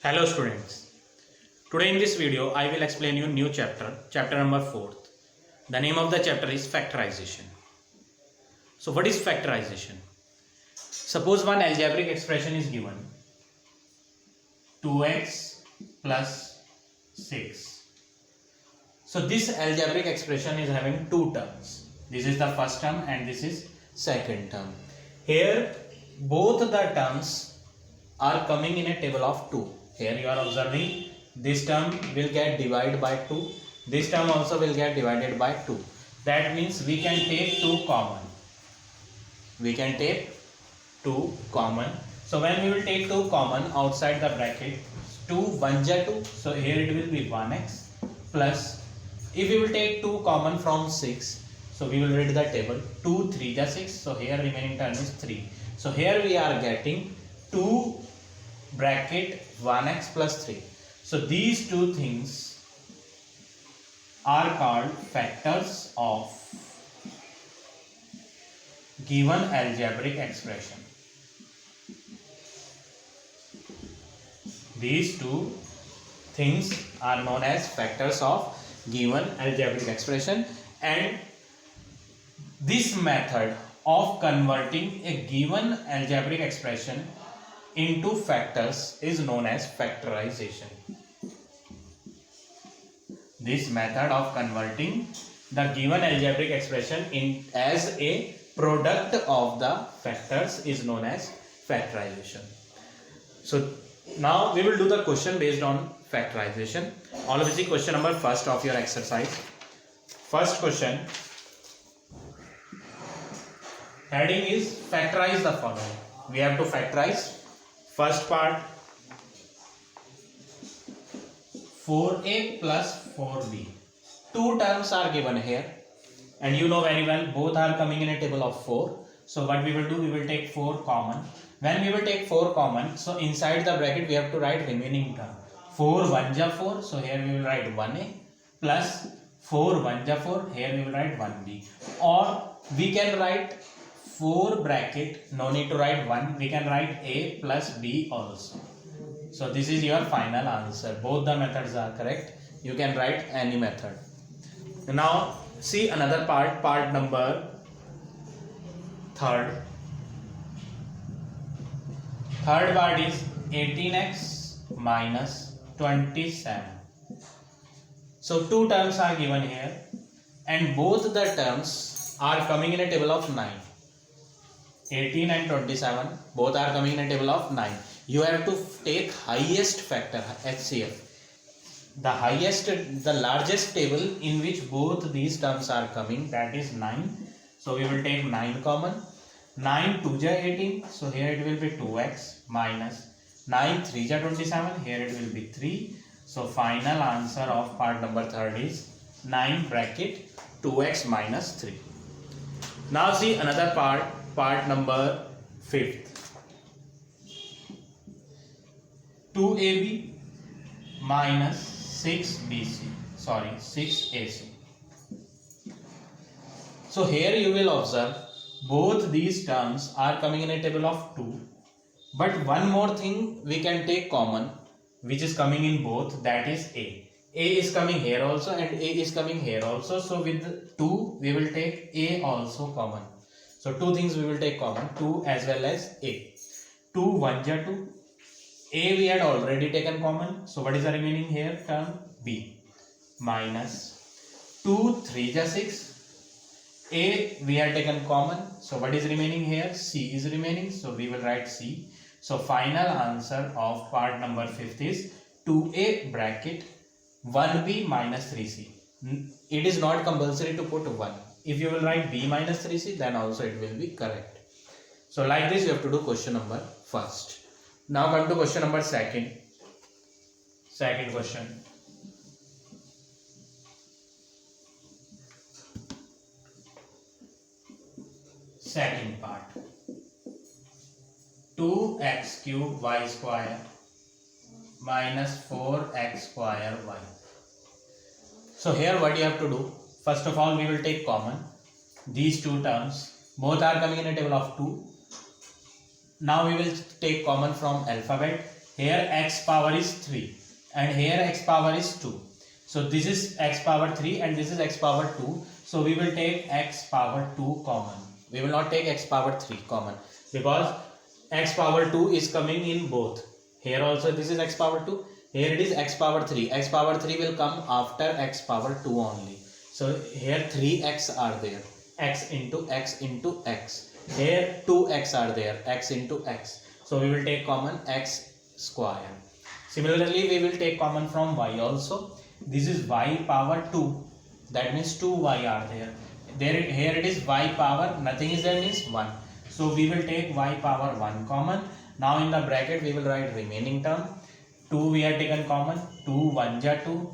Hello students. Today in this video I will explain you new chapter number 4. The name of the chapter is factorization. So what is factorization? Suppose one algebraic expression is given 2x plus 6. So this algebraic expression is having two terms. This is the first term and this is second term. Here both the terms are coming in a table of 2. Here you are observing this term will get divided by 2. This term also will get divided by 2. That means we can take 2 common. We can take 2 common. So when we will take 2 common outside the bracket, 2 1 ja 2. So here it will be 1x plus, if we will take 2 common from 6, so we will read the table, 2 3 ja 6. So here remaining term is 3. So here we are getting 2 bracket 1x plus 3. So these two things are called factors of given algebraic expression. These two things are known as factors of given algebraic expression, and this method of converting a given algebraic expression into factors is known as factorization. This method of converting the given algebraic expression in as a product of the factors is known as factorization. So now we will do the question based on factorization. All of you see question number first of your exercise. First question, heading is factorize the following. We have to factorize. First part, 4a plus 4b. Two terms are given here and you know very well both are coming in a table of 4. So what we will do, we will take 4 common. When we will take 4 common, so inside the bracket we have to write remaining term. 4 1 ja 4, so here we will write 1a plus 4 1 ja 4, here we will write 1b. Or we can write 4 bracket, no need to write 1, we can write a plus b also. So this is your final answer. Both the methods are correct. You can write any method. Now see another part number third. Third part is 18x minus 27. So two terms are given here and both the terms are coming in a table of 9. 18 and 27 both are coming in a table of 9. You have to take highest factor, HCF. The largest table in which both these terms are coming, that is 9. So we will take 9 common. 9 2 ja 18, so here it will be 2x minus 9 3 ja 27, here it will be 3. So final answer of part number third is 9 bracket 2x minus 3. Now see another part number 5th. 2ab minus 6ac. So here you will observe both these terms are coming in a table of 2. But one more thing we can take common which is coming in both, that is a. A is coming here also and a is coming here also. So with 2 we will take a also common. So two things we will take common, 2 as well as a. 2 1 ja 2. A we had already taken common. So what is the remaining here term? B minus 2 3 ja 6. A we had taken common. So what is remaining here? C is remaining. So we will write C. So final answer of part number 5th is 2a bracket 1b minus 3c. It is not compulsory to put 1. If you will write b minus 3c, then also it will be correct. So like this you have to do question number first. Now come to question number second. Second question. Second part. 2x cube y square minus 4x square y. So here what you have to do, first of all we will take common these two terms, both are coming in a table of 2. Now we will take common from alphabet. here x power is 3 and here x power is 2. So this is x power 3 and this is x power 2. So we will take x power 2 common. We will not take x power 3 common because x power 2 is coming in both. Here also this is x power 2. Here it is x power 3. X power 3 will come after x power 2 only. So here 3x are there. X into x into x. Here 2x are there. X into x. So we will take common x square. Similarly, we will take common from y also. This is y power 2. That means 2y are there. Here it is y power, nothing is there means 1. So we will take y power 1 common. Now in the bracket we will write remaining term. 2 we have taken common. 2 1 ja 2.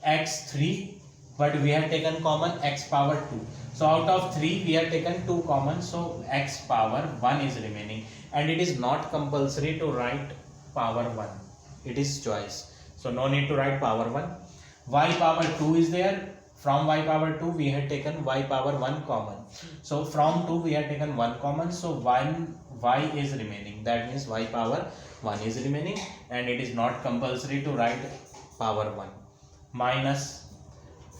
X 3. But we have taken common x power 2. So out of 3 we have taken 2 common. So x power 1 is remaining. And it is not compulsory to write power 1. It is choice. So no need to write power 1. Y power 2 is there. From y power 2 we had taken y power 1 common. So from 2 we had taken 1 common. So y is remaining. That means y power 1 is remaining. And it is not compulsory to write power 1. Minus.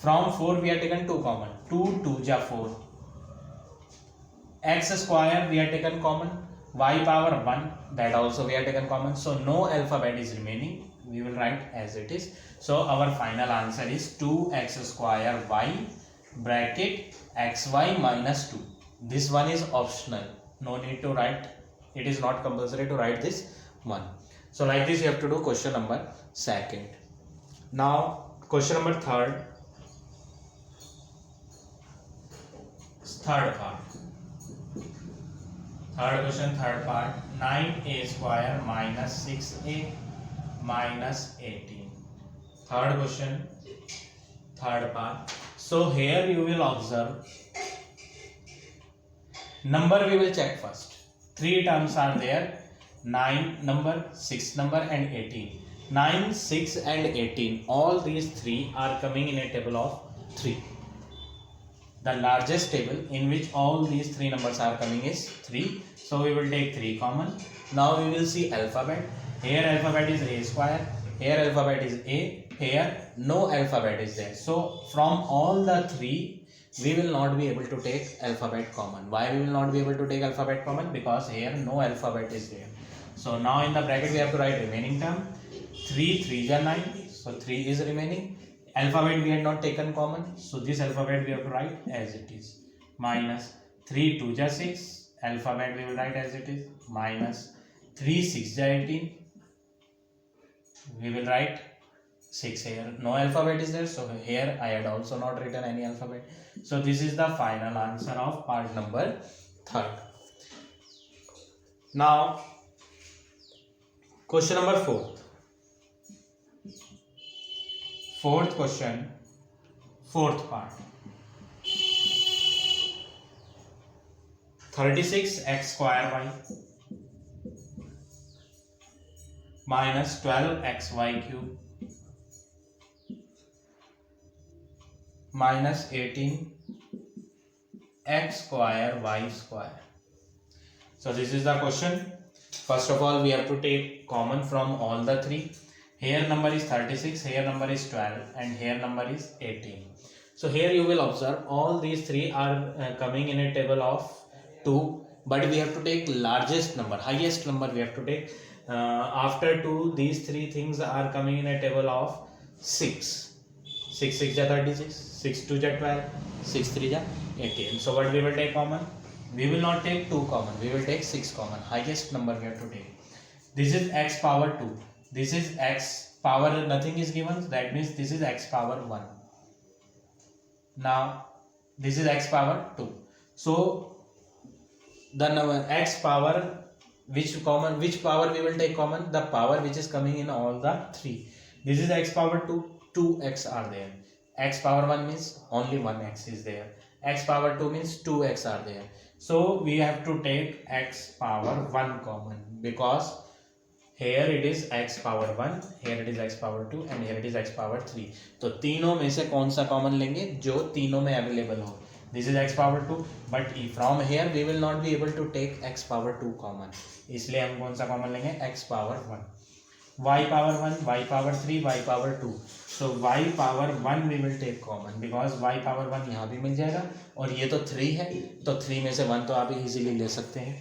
From 4 we have taken 2 common. 2 2 ja 4. X square we have taken common. Y power 1 that also we have taken common. So no alphabet is remaining. We will write as it is. So our final answer is 2x square y bracket xy minus 2. This one is optional. No need to write. It is not compulsory to write this one. So like this you have to do question number 2nd. Now question number 3rd. Third part. Third question, third part. 9a square minus 6a minus 18. Third question, third part. So here you will observe number we will check first. 3 terms are there. 9 number, 6 number and 18. 9, 6 and 18. All these 3 are coming in a table of 3. The largest table in which all these 3 numbers are coming is 3. So we will take 3 common. Now we will see alphabet. Here alphabet is a square. Here alphabet is a. Here no alphabet is there. So from all the 3 we will not be able to take alphabet common. Why we will not be able to take alphabet common? Because here no alphabet is there. So now in the bracket we have to write remaining term. 3 3 ja 9. So 3 is remaining. Alphabet we had not taken common, so this alphabet we have to write as it is. Minus 3 2 ja 6. Alphabet we will write as it is. Minus 3 6 ja 18. We will write 6 here. No alphabet is there, so here I had also not written any alphabet. So this is the final answer of part number 3rd. Now question number 4th. Fourth question, fourth part. 36x square y minus 12xy cube minus 18x square y square. So this is the question. First of all, we have to take common from all the 3. Here number is 36, here number is 12 and here number is 18. So here you will observe all these 3 are coming in a table of 2, but we have to take largest number, highest number we have to take. After 2, these 3 things are coming in a table of 6. 6 6 ja 36, 6 2 ja 12, 6 3 ja 18. So what we will take common? We will not take 2 common, we will take 6 common. Highest number we have to take. This is x power 2. This is x power, nothing is given, that means this is x power 1. Now this is x power 2. So the number x power, which power we will take common? The power which is coming in all the 3. This is x power 2, 2x are there. X power 1 means only 1x is there. X power 2 means 2x are there. So we have to take x power 1 common, because here it is x power 1, here it is x power 2 and here it is x power 3. तो तीनों में से कौन सा common लेंगे? जो तीनों में अवेलेबल हो. This is x power 2, but from here we will not be able to take x power 2 common. इसलिए हम कौन सा कॉमन लेंगे? x power 1. y power 1, y power 3, y power 2. So y power 1 we will take common because y power 1 यहाँ भी मिल जाएगा और ये तो 3 है तो 3 में से 1 तो आप इजीली ले सकते हैं.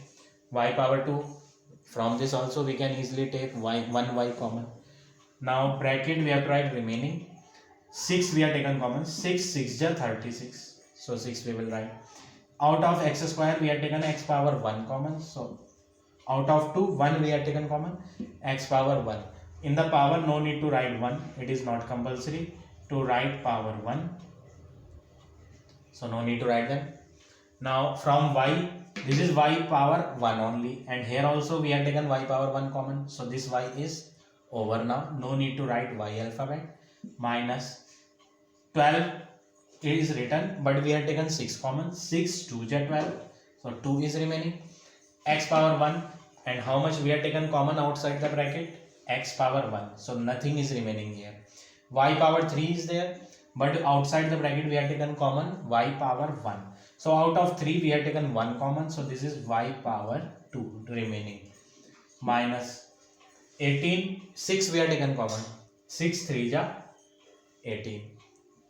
y power 2 from this also we can easily take y common. Now bracket we have tried remaining. 6 we have taken common. 6 6 ja 36. So 6 we will write. Out of x square we have taken x power 1 common. So out of 2 1 we have taken common, x power 1. In the power no need to write 1, it is not compulsory to write power 1, so no need to write them. Now from y, this is y power 1 only, and here also we have taken y power 1 common, so this y is over now, no need to write y alphabet. Minus 12 is written, but we have taken 6 common. 6 2 ja 12, so 2 is remaining. X power 1, and how much we have taken common outside the bracket? X power 1, so nothing is remaining here. Y power 3 is there, but outside the bracket we have taken common y power 1. So out of 3 we have taken 1 common, so this is y power 2 remaining. Minus 18, 6 we have taken common. 6 3 ja 18.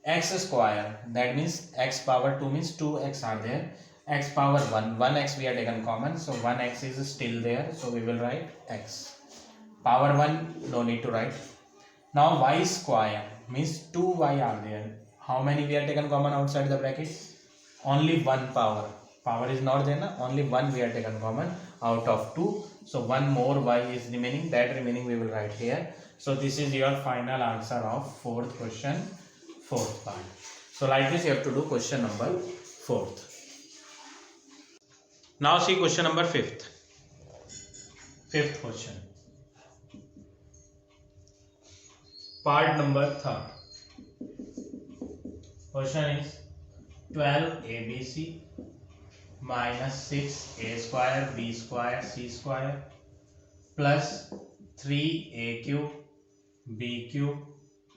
X square, that means x power 2 means 2x are there. X power 1, 1x we have taken common, so 1x is still there, so we will write x. Power 1 no need to write. Now y square means 2y are there. How many we have taken common outside the bracket? Only 1 power. Power is not there, na? Only 1 we have taken common out of 2. So 1 more y is remaining. That remaining we will write here. So this is your final answer of fourth question, fourth part. So like this you have to do question number 4th. Now see question number 5th. Fifth question. Part number 3rd. Question is 12 ABC minus 6A square B square C square plus 3A cube B cube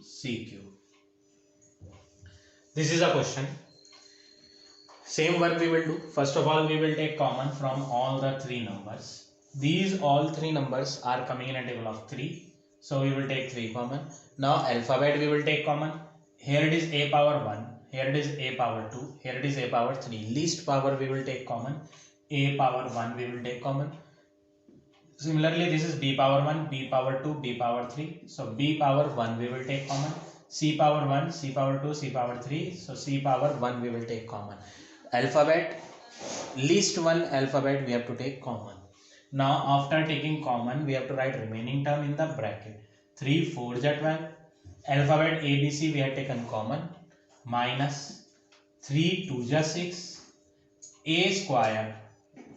C cube. This is a question. Same work we will do. First of all, we will take common from all the 3 numbers. These all 3 numbers are coming in a table of 3. So we will take 3 common. Now alphabet we will take common. Here it is a power 1. Here it is a power 2. Here it is a power 3. Least power we will take common. A power 1 we will take common. Similarly, this is b power 1, b power 2, b power 3. So b power 1 we will take common. C power 1, C power 2, C power 3. So C power 1 we will take common. Alphabet, least one alphabet we have to take common. Now after taking common, we have to write remaining term in the bracket. 3 4 ja 12. Alphabet ABC we have taken common. Minus 3 2 ja 6. A square,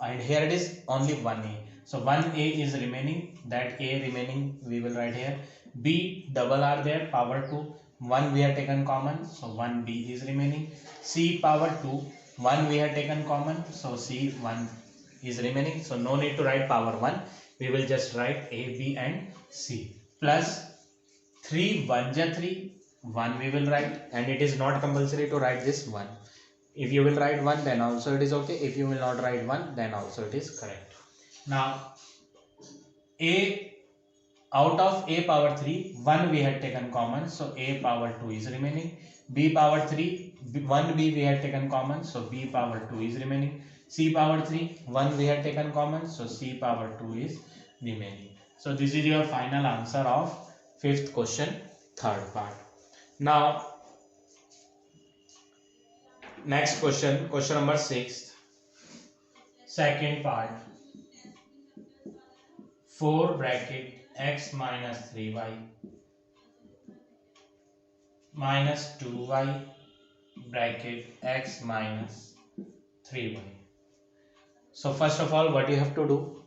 and here it is only 1A. So 1A is remaining. That A remaining we will write here. B double are there, power 2. 1 we have taken common, so 1B is remaining. C power 2, 1 we have taken common, so C 1 is remaining. So no need to write power 1. We will just write A, B and C. Plus 3 1 ja 3, 1 we will write, and it is not compulsory to write this 1. If you will write 1, then also it is okay. If you will not write 1, then also it is correct. Now A, out of A power 3, 1 we had taken common, so A power 2 is remaining. B power 3, 1B we had taken common, so B power 2 is remaining. C power 3, 1 we had taken common, so C power 2 is remaining. So this is your final answer of 5th question, 3rd part. Now next question, question number 6, 2nd part. 4 bracket x minus 3y minus 2y bracket x minus 3y. So first of all, what you have to do?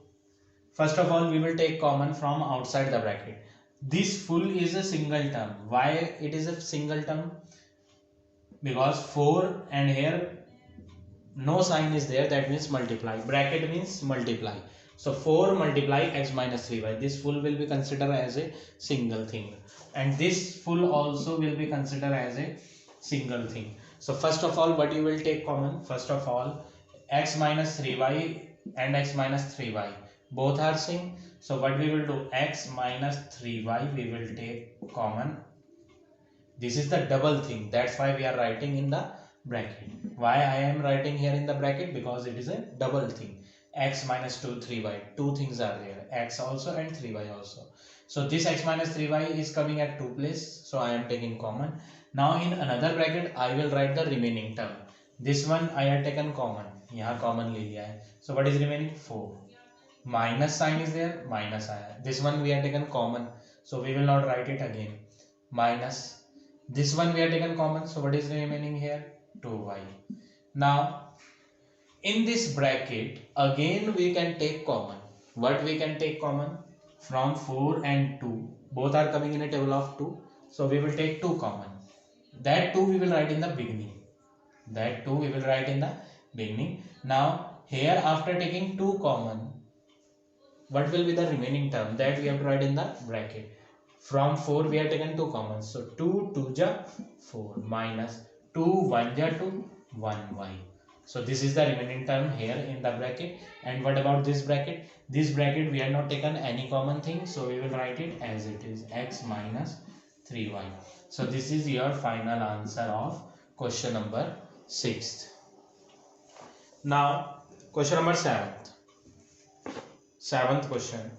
First of all, we will take common from outside the bracket. This full is a single term. Why it is a single term? Because 4 and here no sign is there, that means multiply. Bracket means multiply. So 4 multiply x minus 3y. This full will be considered as a single thing. And this full also will be considered as a single thing. So first of all, what you will take common? First of all, x minus 3y and x minus 3y. Both are same. So what we will do, x minus 3y we will take common. This is the double thing, that's why we are writing in the bracket. Why I am writing here in the bracket? Because it is a double thing. X minus 2 3y, two things are there, x also and 3y also. So this x minus 3y is coming at 2 place, so I am taking common. Now in another bracket I will write the remaining term. This one I have taken common, यहाँ common ले लिया है. So what is remaining? 4. Minus sign is there, minus आया. This one we have taken common, so we will not write it again. Minus, this one we have taken common, so what is remaining here? 2y. Now in this bracket again we can take common. What we can take common? From 4 and 2, both are coming in a table of 2, so we will take 2 common. That 2 we will write in the beginning. That 2 we will write in the beginning. Now here after taking 2 common, what will be the remaining term? That we have to write in the bracket. From 4 we have taken 2 common, so 2 2 ja 4 minus 2 1 ja 2 1y. So this is the remaining term here in the bracket. And what about this bracket? This bracket we have not taken any common thing, so we will write it as it is, x minus 3y. So this is your final answer of question number 6th. Now question number 7th. Seventh question.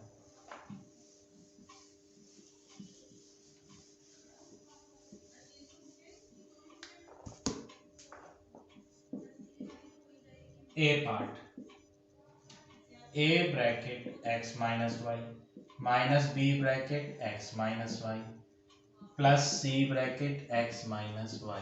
A part. A bracket x minus y minus b bracket x minus y plus c bracket x minus y.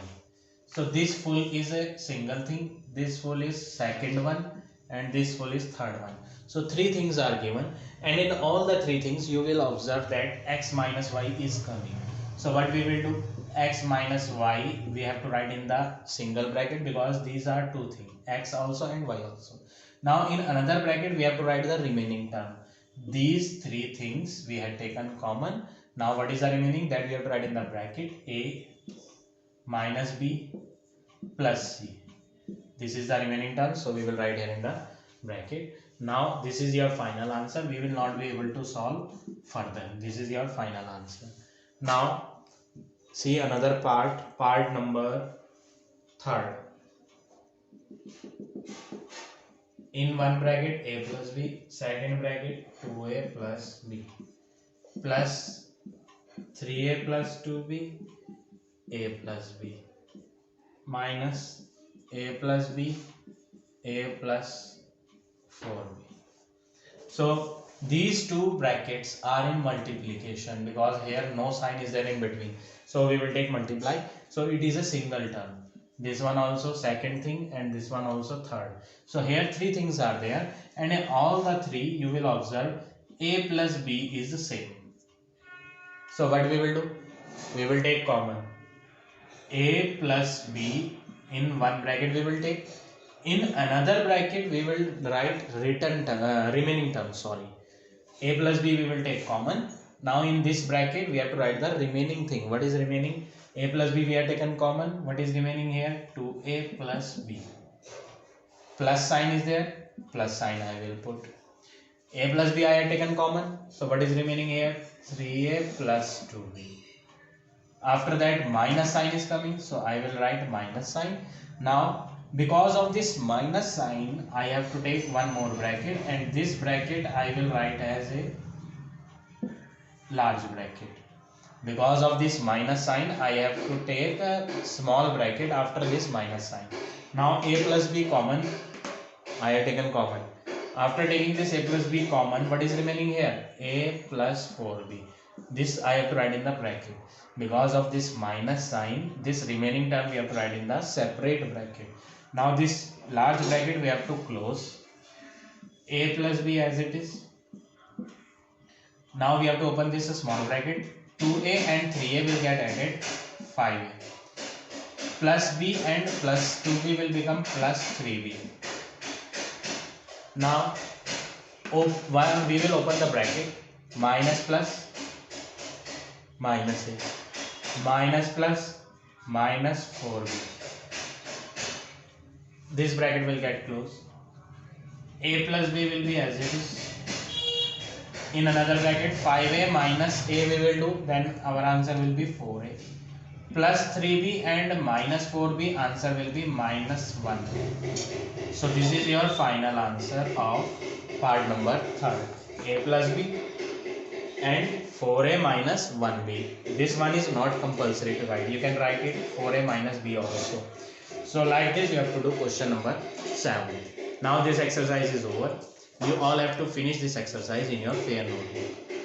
So this full is a single thing, this full is second one, and this full is third one. So three things are given, and in all the three things you will observe that x minus y is coming. So what we will do, x minus y we have to write in the single bracket because these are two things, x also and y also. Now in another bracket we have to write the remaining term. These three things we have taken common. Now what is the remaining? That we have to write in the bracket, a minus b plus c. This is the remaining term, so we will write here in the bracket. Now this is your final answer. We will not be able to solve further. This is your final answer. Now see another part number 3rd. In one bracket a plus b, second bracket 2a plus b plus 3a plus 2b, a plus b minus a plus b, a plus 4b. So these two brackets are in multiplication because here no sign is there in between, so we will take multiply. So it is a single term, this one also second thing, and this one also third. So here three things are there, and in all the three you will observe a plus b is the same. So what we will do, we will take common. A plus b in one bracket we will take, in another bracket we will write remaining term, sorry. A plus b we will take common. Now in this bracket we have to write the remaining thing. What is remaining? A plus b we have taken common. What is remaining here? 2a plus b. Plus sign is there, plus sign I will put. A plus b I have taken common, so what is remaining here? 3a plus 2b. After that minus sign is coming, so I will write minus sign. Now because of this minus sign I have to take one more bracket, and this bracket I will write as a large bracket. Because of this minus sign I have to take a small bracket after this minus sign. Now a plus b common, I have taken common. After taking this a plus b common, what is remaining here? A plus 4b. This I have to write in the bracket. Because of this minus sign, this remaining term we have to write in the separate bracket. Now this large bracket we have to close. A plus b as it is. Now we have to open this small bracket. 2a and 3a will get added, 5a. Plus b and plus 2b will become plus 3b. Now we will open the bracket. Minus plus minus a, minus plus minus 4b. This bracket will get closed. A plus b will be as it is. in another bracket 5a minus a we will do, then our answer will be 4a plus 3b and minus 4b, answer will be minus 1. So this is your final answer of part number 3, a plus b and 4a minus 1b. This one is not compulsory to write, you can write it 4a minus b also. So like this you have to do question number 7. Now this exercise is over. You all have to finish this exercise in your fair notebook.